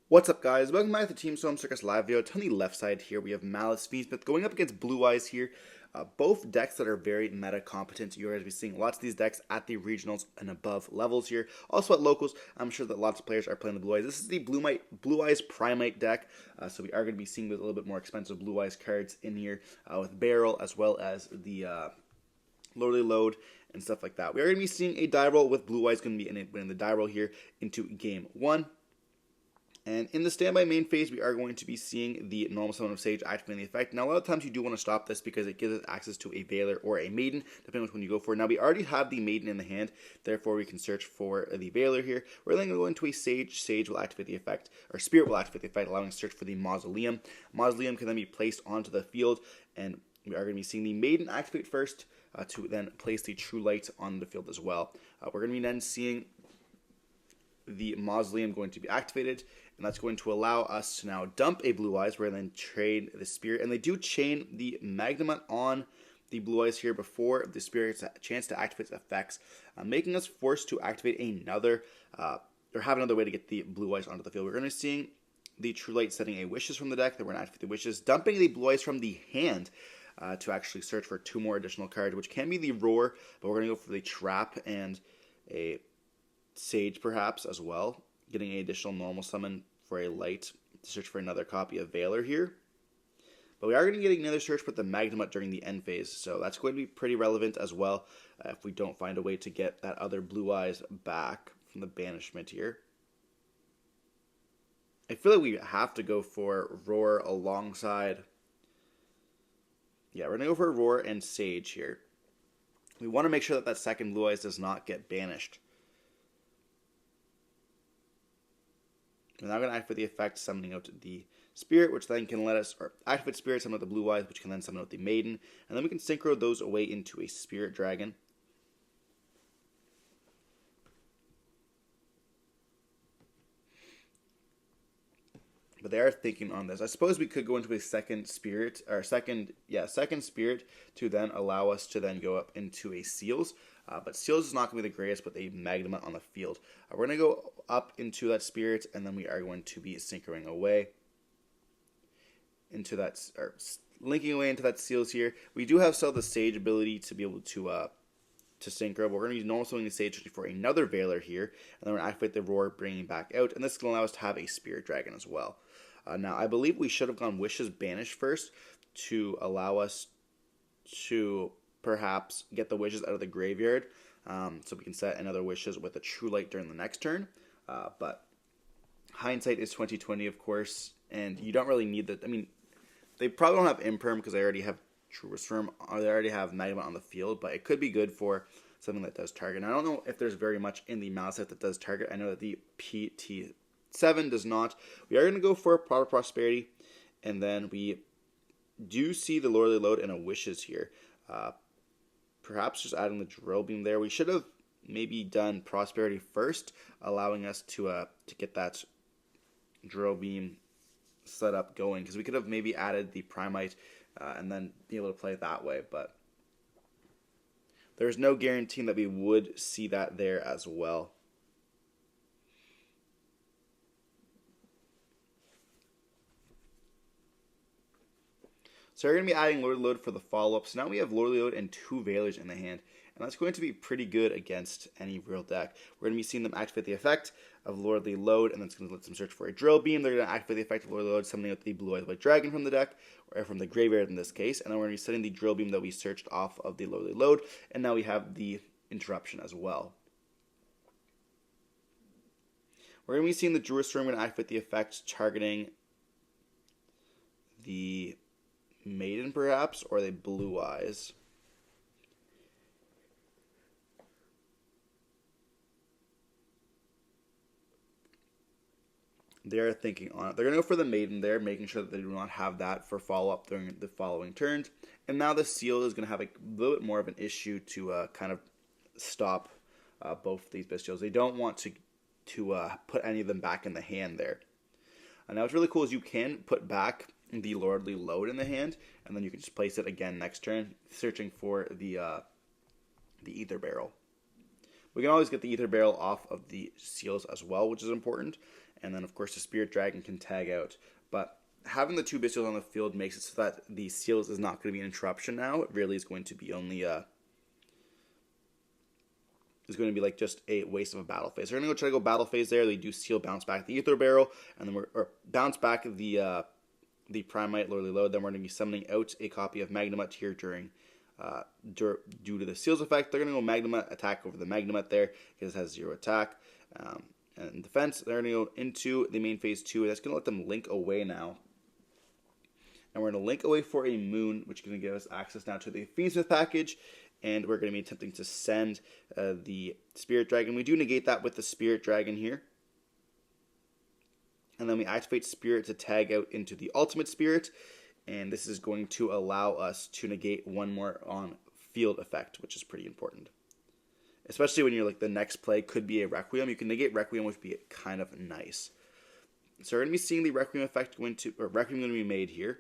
What's up, guys? Welcome back to Team Solemn Circus live video. On the left side here, we have Maliss Fiendsmith going up against Blue Eyes here. Both decks that are very meta competent. You're going to be seeing lots of these decks at the regionals and above levels here. Also at locals, I'm sure that lots of players are playing the Blue Eyes. This is the Blue Eyes Primate deck, so we are going to be seeing a little bit more expensive Blue Eyes cards in here with Barrel as well as the Lordly Load and stuff like that. We are going to be seeing a die roll with Blue Eyes going to be in the die roll here into game 1. And in the standby main phase, we are going to be seeing the normal summon of Sage activating the effect. Now, a lot of times you do want to stop this because it gives us access to a Veiler or a Maiden, depending on which one you go for. Now, we already have the Maiden in the hand, therefore we can search for the Veiler here. We're then going to go into a Sage. Sage will activate the effect, or Spirit will activate the effect, allowing us to search for the Mausoleum. Mausoleum can then be placed onto the field, and we are going to be seeing the Maiden activate first to then place the True Light on the field as well. We're going to be then seeing the Mausoleum going to be activated, and that's going to allow us to now dump a Blue Eyes. We're going to then trade the Spirit, and they do chain the Magnamut on the Blue Eyes here before the Spirit gets a chance to activate its effects, making us forced to activate another, or have another way to get the Blue Eyes onto the field. We're going to be seeing the True Light setting a Wishes from the deck, then we're going to activate the Wishes, dumping the Blue Eyes from the hand to actually search for 2 more additional cards, which can be the Roar, but we're going to go for the Trap and a Sage perhaps as well, getting an additional normal summon for a light to search for another copy of Veiler here. But we are going to get another search with the Magnamut during the end phase, so that's going to be pretty relevant as well if we don't find a way to get that other Blue Eyes back from the banishment here. I feel like we have to go for Roar alongside. Yeah, we're going to go for Roar and Sage here. We want to make sure that that second Blue Eyes does not get banished. We're now going to activate the effect, summoning out the Spirit, which then can let us, or activate Spirit, summon out the Blue Eyes, which can then summon out the Maiden, and then we can synchro those away into a Spirit Dragon. But they are thinking on this. I suppose we could go into a second Spirit, or second Spirit to then allow us to then go up into a Seals. But Seals is not going to be the greatest with a Magnamut on the field. We're going to go up into that Spirit, and then we are going to be synchroing away into that, or linking away into that Seals here. We do have still the Sage ability to be able to synchro, but we're going to use normal summoning the Sage for another Veiler here, and then we're going to activate the Roar, bringing back out, and this is going to allow us to have a Spirit Dragon as well. Now, I believe we should have gone Wishes Banish first to allow us to perhaps get the Wishes out of the graveyard, so we can set another Wishes with a True Light during the next turn. But hindsight is 2020, of course, and you don't really need that. I mean, they probably don't have Imperm because they already have True Resfirm, or they already have Magnamut on the field, but it could be good for something that does target. And I don't know if there's very much in the Maliss set that does target. I know that the PT7 does not. We are going to go for Proper Prosperity, and then we do see the Lordly Load and a Wishes here. Perhaps just adding the Drill Beam there. We should have maybe done Prosperity first, allowing us to get that Drill Beam set up going, because we could have maybe added the Primite and then be able to play it that way, but there's no guaranteeing that we would see that there as well. So we're going to be adding Lordly Load for the follow-up. So now we have Lordly Load and 2 Veilers in the hand. And that's going to be pretty good against any real deck. We're going to be seeing them activate the effect of Lordly Load, and that's going to let them search for a Drill Beam. They're going to activate the effect of Lordly Load, summoning out the Blue Eyes White Dragon from the deck, or from the graveyard in this case. And then we're going to be setting the Drill Beam that we searched off of the Lordly Load. And now we have the Interruption as well. We're going to be seeing the True Resfirm going to activate the effect, targeting the Maiden perhaps, or the Blue Eyes. They're thinking on it. They're going to go for the Maiden there, making sure that they do not have that for follow-up during the following turns. And now the Seal is going to have a little bit more of an issue to kind of stop both of these Bestials. They don't want to put any of them back in the hand there. Now what's really cool is you can put back the Lordly Load in the hand, and then you can just place it again next turn, searching for the Ether Barrel. We can always get the Ether Barrel off of the Seals as well, which is important. And then, of course, the Spirit Dragon can tag out. But having the 2 Bystials on the field makes it so that the Seals is not going to be an interruption now. It really is going to be only is going to be like just a waste of a battle phase. They're going to go try to go battle phase there. They do Seal, bounce back the Ether Barrel, and then bounce back the Primite, Lordly Load. Then we're going to be summoning out a copy of Magnemite here due to the Seals effect. They're going to go Magnemite, attack over the Magnemite there because it has 0 attack. And defense, they're going to go into the main phase 2. That's going to let them link away now. And we're going to link away for a Moon, which is going to give us access now to the Fiendsmith package. And we're going to be attempting to send the Spirit Dragon. We do negate that with the Spirit Dragon here. And then we activate Spirit to tag out into the Ultimate Spirit. And this is going to allow us to negate one more on field effect, which is pretty important. Especially when you're like the next play could be a Requiem. You can negate Requiem, which would be kind of nice. So we're going to be seeing the Requiem effect Requiem going to be made here.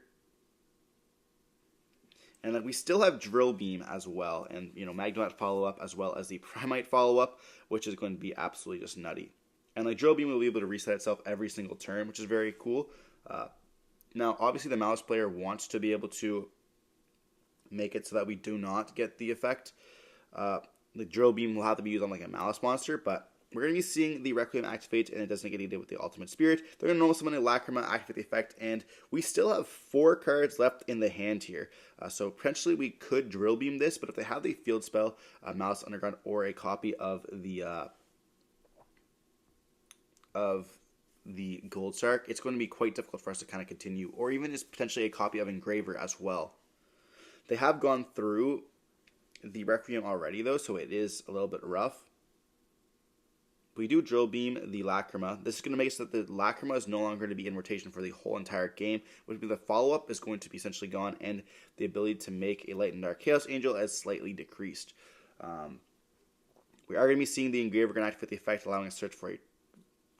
And then we still have Drill Beam as well. And, Magnemite follow-up as well as the Primite follow-up, which is going to be absolutely just nutty. And like Drill Beam will be able to reset itself every single turn, which is very cool. Now, obviously the Maliss player wants to be able to make it so that we do not get the effect. The Drill Beam will have to be used on like a Maliss monster, but we're going to be seeing the Requiem activate, and it doesn't get anything with the Ultimate Spirit. They're going to normal summon a Lacrima, activate the effect, and we still have 4 cards left in the hand here. So potentially we could Drill Beam this, but if they have the field spell, Maliss Underground, or a copy of the Gold Sark, it's going to be quite difficult for us to kind of continue, or even just potentially a copy of Engraver as well. They have gone through the Requiem already though, so it is a little bit rough. We do Drill Beam the Lacrima. This is going to make it so that the Lacrima is no longer going to be in rotation for the whole entire game, which means the follow-up is going to be essentially gone, and the ability to make a Light and Dark Chaos Angel has slightly decreased. We are going to be seeing the Engraver going to activate the effect, allowing us to search for a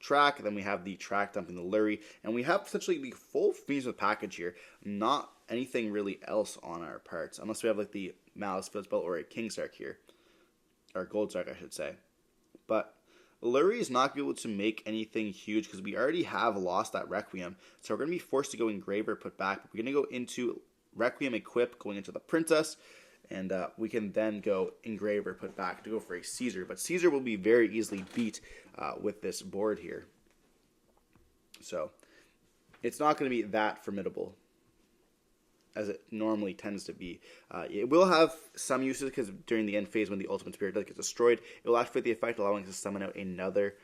track. Then we have the track dumping the Lurie, and we have essentially the full Fiendsmith package here. Not anything really else on our parts, unless we have like the Maliss Field Spell or a King Sark here, or Gold Sark, I should say. But Lurie is not going to be able to make anything huge because we already have lost that Requiem. So we're going to be forced to go Engraver, put back. We're going to go into Requiem, equip, going into the Princess. And we can then go Engraver, put back to go for a Caesar. But Caesar will be very easily beat with this board here. So it's not going to be that formidable as it normally tends to be. It will have some uses because during the end phase when the Ultimate Spirit does get destroyed, it will activate the effect allowing us to summon out another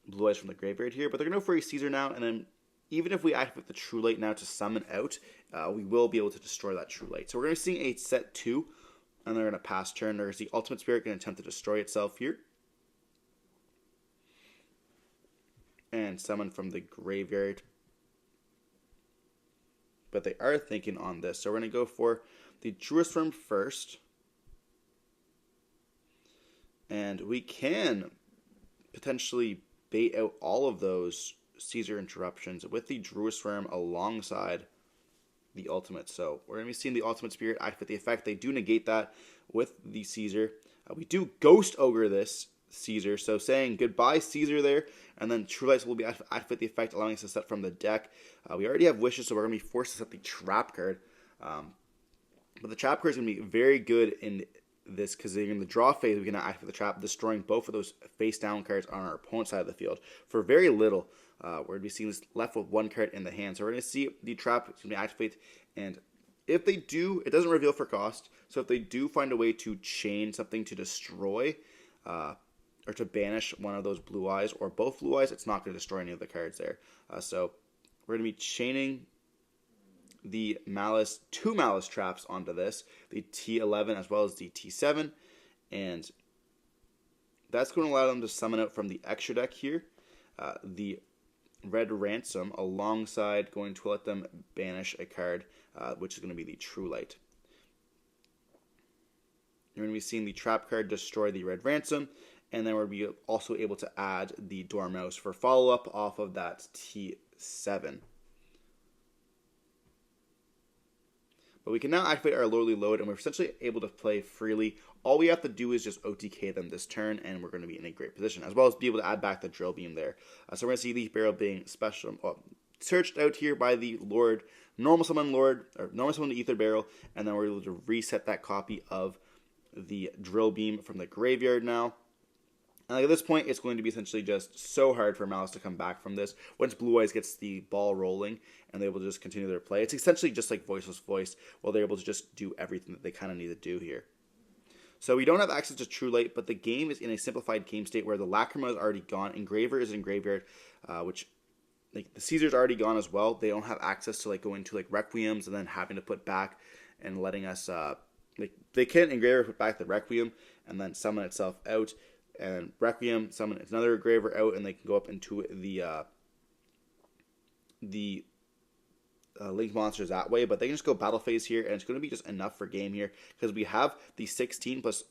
Blue Eyes from the graveyard here. But they're going to go for a Caesar now, and then even if we activate the True Light now to summon out, we will be able to destroy that True Light. So we're going to see a set 2, and they're going to pass turn. There's the Ultimate Spirit going to attempt to destroy itself here. And summon from the graveyard. But they are thinking on this. So we're going to go for the Truest Form first. And we can potentially bait out all of those Caesar interruptions with the Druid's Worm alongside the Ultimate. So we're going to be seeing the Ultimate Spirit activate the effect. They do negate that with the Caesar. We do Ghost Ogre this Caesar. So saying goodbye Caesar there. And then True Lights will be activate the effect, allowing us to set from the deck. We already have Wishes, so we're going to be forced to set the Trap card. But the Trap card is going to be very good in this because in the draw phase, we can activate the Trap, destroying both of those face down cards on our opponent's side of the field for very little. We're going to be seeing this left with one card in the hand. So we're going to see the Trap is going to be activated. And if they do, it doesn't reveal for cost. So if they do find a way to chain something to destroy or to banish one of those Blue Eyes or both Blue Eyes, it's not going to destroy any of the cards there. So we're going to be chaining the Maliss, 2 Maliss traps onto this, the T11 as well as the T7, and that's going to allow them to summon out from the extra deck here the Red Ransom alongside going to let them banish a card, which is going to be the True Light. You're going to be seeing the trap card destroy the Red Ransom, and then we'll be also able to add the Dormouse for follow-up off of that T7. But we can now activate our Lordly Load, and we're essentially able to play freely. All we have to do is just OTK them this turn, and we're going to be in a great position, as well as be able to add back the Drill Beam there. So we're going to see Leaf Barrel being searched out here by the Lord, normal summon the Ether Barrel, and then we're able to reset that copy of the Drill Beam from the graveyard now. And at this point, it's going to be essentially just so hard for Maliss to come back from this. Once Blue Eyes gets the ball rolling and they're able to just continue their play, it's essentially just like Voiceless Voice, while they're able to just do everything that they kind of need to do here. So we don't have access to True Light, but the game is in a simplified game state where the Lacrima is already gone, Engraver is in Graveyard, which like the Caesar's already gone as well. They don't have access to like go into like Requiems and then having to put back and letting us they can't Engraver put back the Requiem and then summon itself out. And Requiem summon another Engraver out, and they can go up into the Link monsters that way. But they can just go Battle Phase here, and it's going to be just enough for game here because we have the 16 plus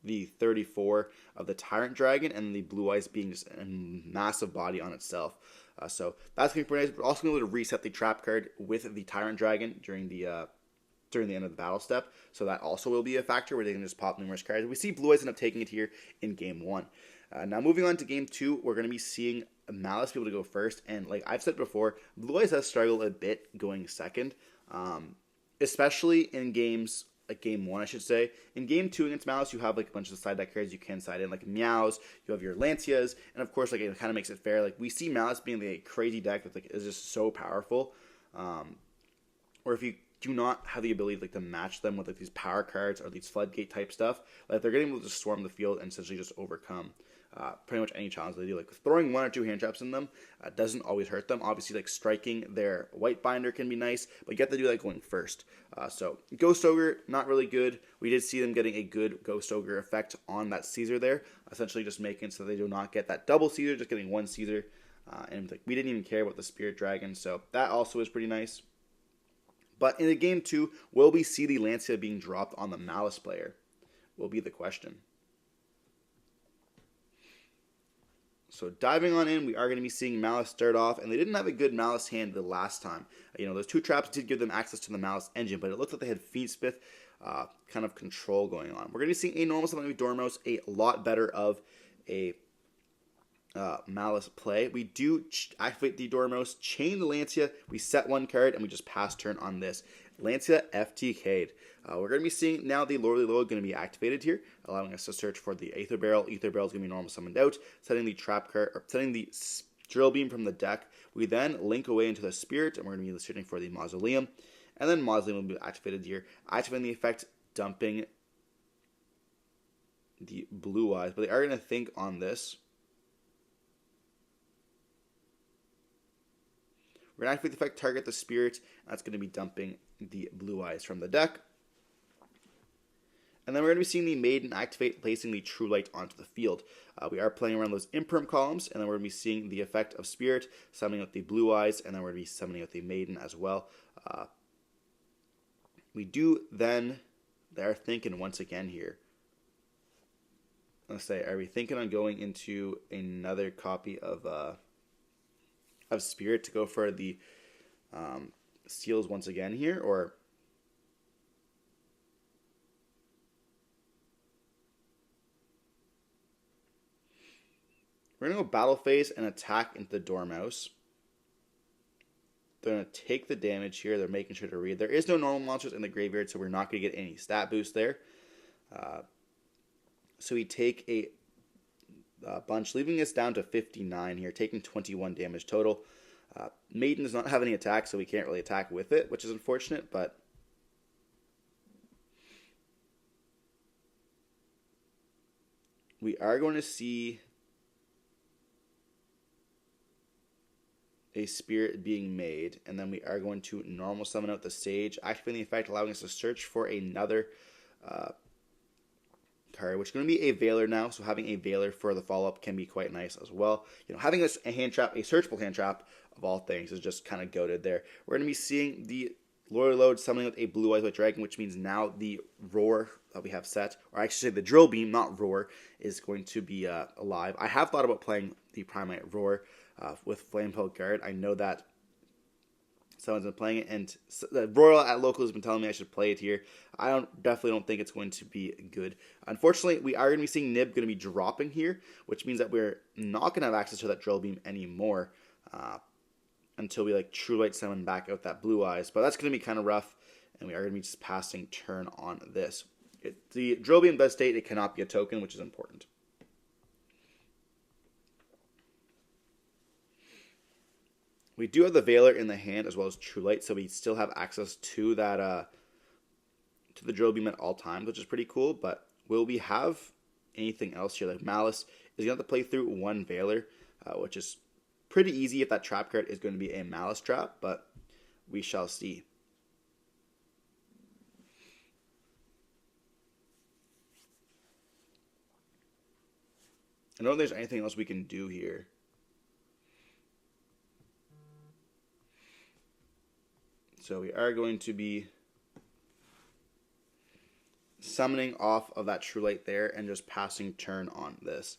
the 34 of the Tyrant Dragon, and the Blue Eyes being just a massive body on itself. So that's going to be pretty nice. But also going to be able to reset the trap card with the Tyrant Dragon during the end of the battle step, so that also will be a factor where they can just pop numerous cards. We see Blue Eyes end up taking it here in Game 1. Now moving on to Game 2, we're going to be seeing Maliss be able to go first, and like I've said before, Blue Eyes has struggled a bit going second, especially in games like Game 1, I should say. In Game 2 against Maliss, you have like a bunch of side deck cards you can side in, like Meows, you have your Lancias, and of course like it kind of makes it fair. Like we see Maliss being a crazy deck that like is just so powerful, or if you do not have the ability like to match them with like these power cards or these floodgate type stuff, like they're getting able to just swarm the field and essentially just overcome pretty much any challenge they do. Like throwing 1 or 2 hand traps in them doesn't always hurt them. Obviously, like striking their white binder can be nice, but you have to do that going first. So Ghost Ogre, not really good. We did see them getting a good Ghost Ogre effect on that Caesar there, essentially just making it so they do not get that double Caesar, just getting 1 Caesar. And like we didn't even care about the Spirit Dragon, so that also is pretty nice. But in the Game 2, will we see the Lancia being dropped on the Maliss player? Will be the question. So diving on in, we are going to be seeing Maliss start off, and they didn't have a good Maliss hand the last time. Those 2 traps did give them access to the Maliss engine, but it looked like they had Fiendsmith kind of control going on. We're going to be seeing a normal summon with Dormouse, a lot better of a Maliss play. We do activate the Dormouse, chain the Lancia, we set 1 card, and we just pass turn on this. Lancia FTK'd. We're going to be seeing now the Lordly Load going to be activated here, allowing us to search for the Aether Barrel. Aether Barrel is going to be normal summoned out, setting the trap card, or setting the Drill Beam from the deck. We then link away into the Spirit, and we're going to be searching for the Mausoleum, and then Mausoleum will be activated here, activating the effect, dumping the Blue Eyes. But they are going to think on this. We're going to activate the effect, target the Spirit. That's going to be dumping the Blue Eyes from the deck. And then we're going to be seeing the Maiden activate, placing the True Light onto the field. We are playing around those Imperm columns, and then we're going to be seeing the effect of Spirit, summoning out the Blue Eyes, and then we're going to be summoning out the Maiden as well. We do then, they're thinking once again here. Let's say, are we thinking on going into another copy of Spirit to go for the Seals once again here, or we're going to go Battle Phase and attack into the Dormouse. They're going to take the damage here. They're making sure to read. There is no normal monsters in the graveyard, so we're not going to get any stat boost there. So we take a bunch, leaving us down to 59 here, taking 21 damage total. Maiden does not have any attack, so we can't really attack with it, which is unfortunate, but we are going to see a Spirit being made, and then we are going to normal summon out the Sage, activating the effect, allowing us to search for another card, which is going to be a Veiler now, so having a Veiler for the follow-up can be quite nice as well. Having a hand trap, a searchable hand trap, of all things, is just kind of goated there. We're going to be seeing the Lordly Load summoning with a Blue Eyes White Dragon, which means now the Roar that we have set, or I should say the Drill Beam, not Roar, is going to be alive. I have thought about playing the Primite Roar with Flamepelt Guard. I know that someone's been playing it, and the Royal at local has been telling me I should play it here. I definitely don't think it's going to be good. Unfortunately, we are going to be seeing Nib going to be dropping here, which means that we're not going to have access to that Drill Beam anymore until we True Light Summon back out that Blue Eyes. But that's going to be kind of rough, and we are going to be just passing turn on this. The Drill Beam does state it cannot be a token, which is important. We do have the Veiler in the hand as well as True Light, so we still have access to that to the Drill Beam at all times, which is pretty cool. But will we have anything else here? Like Maliss is going to have to play through one Veiler, which is pretty easy if that trap card is going to be a Maliss trap, but we shall see. I don't think there's anything else we can do here. So we are going to be summoning off of that True Light there and just passing turn on this.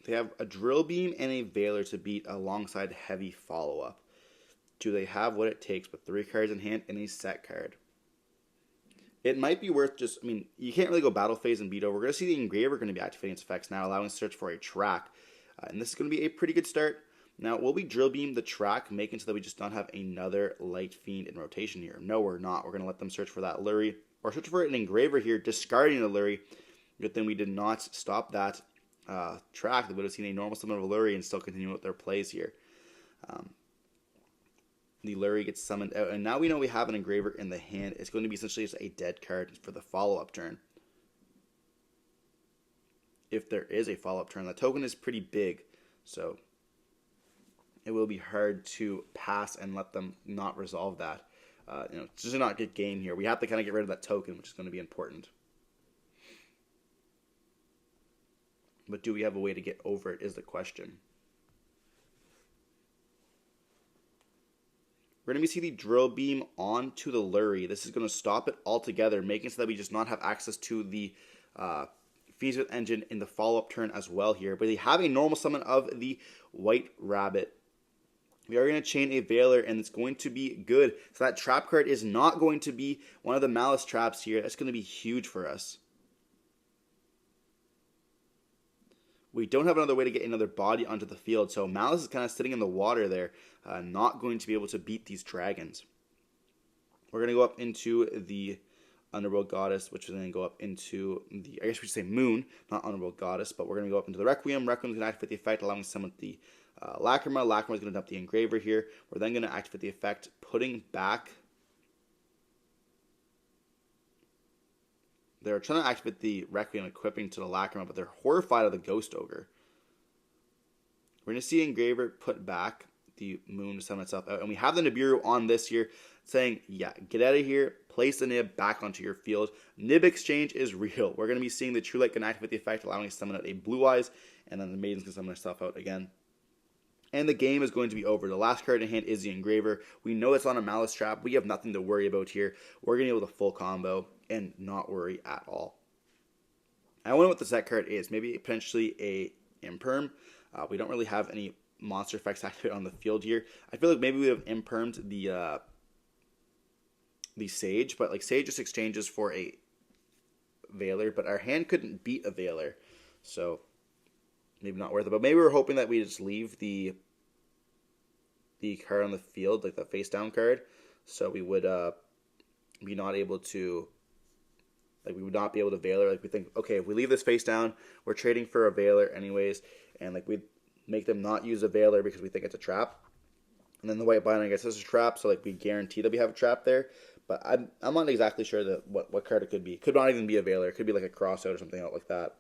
They have a Drill Beam and a Veiler to beat alongside Heavy Follow-Up. Do they have what it takes with 3 cards in hand and a set card? It might be worth just, you can't really go Battle Phase and beat over. We're going to see the Engraver going to be activating its effects now, allowing us to search for a track. And this is going to be a pretty good start. Now, will we Drill Beam the track, making so that we just don't have another Light Fiend in rotation here? No, we're not. We're going to let them search for that Lurie, or search for an Engraver here, discarding the Lurie. Good thing we did not stop that track. They would have seen a normal summon of a Lurie and still continue with their plays here. The Lurie gets summoned out, and now we know we have an Engraver in the hand. It's going to be essentially just a dead card for the follow-up turn. If there is a follow-up turn, the token is pretty big, so it will be hard to pass and let them not resolve that. It's just not a good game here. We have to kind of get rid of that token, which is going to be important. But do we have a way to get over it is the question. We're going to see the Drill Beam onto the Lurie. This is going to stop it altogether, making so that we just not have access to the Fiends with Engine in the follow-up turn as well here. But they have a normal summon of the White Rabbit. We are going to chain a Veiler, and it's going to be good. So that trap card is not going to be one of the Maliss traps here. That's going to be huge for us. We don't have another way to get another body onto the field, so Maliss is kind of sitting in the water there, not going to be able to beat these dragons. We're going to go up into the Underworld Goddess, which is going to go up into the, I guess we should say Moon, not Underworld Goddess, but we're going to go up into the Requiem. Requiem is going to activate the effect, allowing us to summon the Lacrima. Lacrima is going to dump the Engraver here. We're then going to activate the effect, putting back... They're trying to activate the Requiem equipping to the Lacrima, but they're horrified of the Ghost Ogre. We're going to see Engraver put back the Moon to summon itself out. And we have the Nibiru on this here saying, yeah, get out of here, place the Nib back onto your field. Nib exchange is real. We're going to be seeing the True Light can activate the effect, allowing us to summon out a Blue Eyes, and then the Maiden's going to summon herself out again. And the game is going to be over. The last card in hand is the Engraver. We know it's on a Maliss trap. We have nothing to worry about here. We're going to be able to full combo and not worry at all. I wonder what the set card is. Maybe potentially a Imperm. We don't really have any monster effects activated on the field here. I feel like maybe we have Impermed the Sage, but like Sage just exchanges for a Veiler, but our hand couldn't beat a Veiler, so maybe not worth it. But maybe we're hoping that we just leave the card on the field, like the face down card, so we would be not able to, like, we would not be able to Veiler. Like, we think, okay, if we leave this face down, we're trading for a Veiler anyways, and like we'd make them not use a Veiler because we think it's a trap. And then the White Binding gets us a trap, so like we guarantee that we have a trap there. But I'm not exactly sure that what card it could be. It could not even be a Veiler. It could be like a Crossout or something out like that.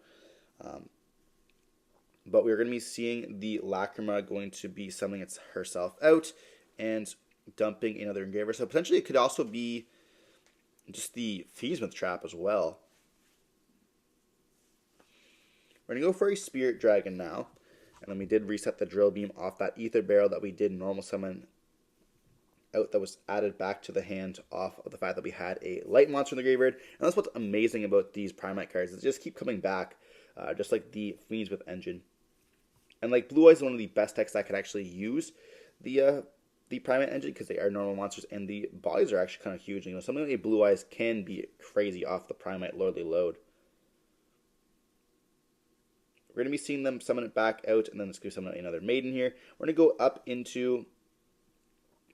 But we're going to be seeing the Lacrima going to be summoning herself out and dumping another Engraver. So potentially it could also be just the Fiendsmith trap as well. We're going to go for a Spirit Dragon now. And then we did reset the Drill Beam off that Ether Barrel that we did normal summon out that was added back to the hand off of the fact that we had a light monster in the graveyard. And that's what's amazing about these Primite cards, is they just keep coming back, just like the Fiends with Engine. And like Blue Eyes is one of the best decks that could actually use the Primate Engine, because they are normal monsters and the bodies are actually kind of huge. You know, something like Blue Eyes can be crazy off the Primate Lordly Load. We're going to be seeing them summon it back out, and then let's go summon another Maiden here. We're going to go up into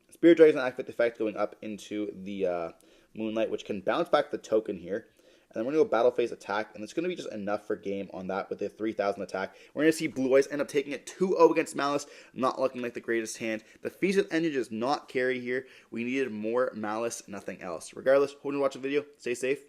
Spirit Dragon, activate the effect, going up into the Moonlight, which can bounce back the token here. And then we're going to go Battle Phase Attack, and it's going to be just enough for game on that with the 3,000 attack. We're going to see Blue Eyes end up taking it 2-0 against Maliss, not looking like the greatest hand. The Feast with Engine does not carry here. We needed more Maliss, nothing else. Regardless, hope you watch the video. Stay safe.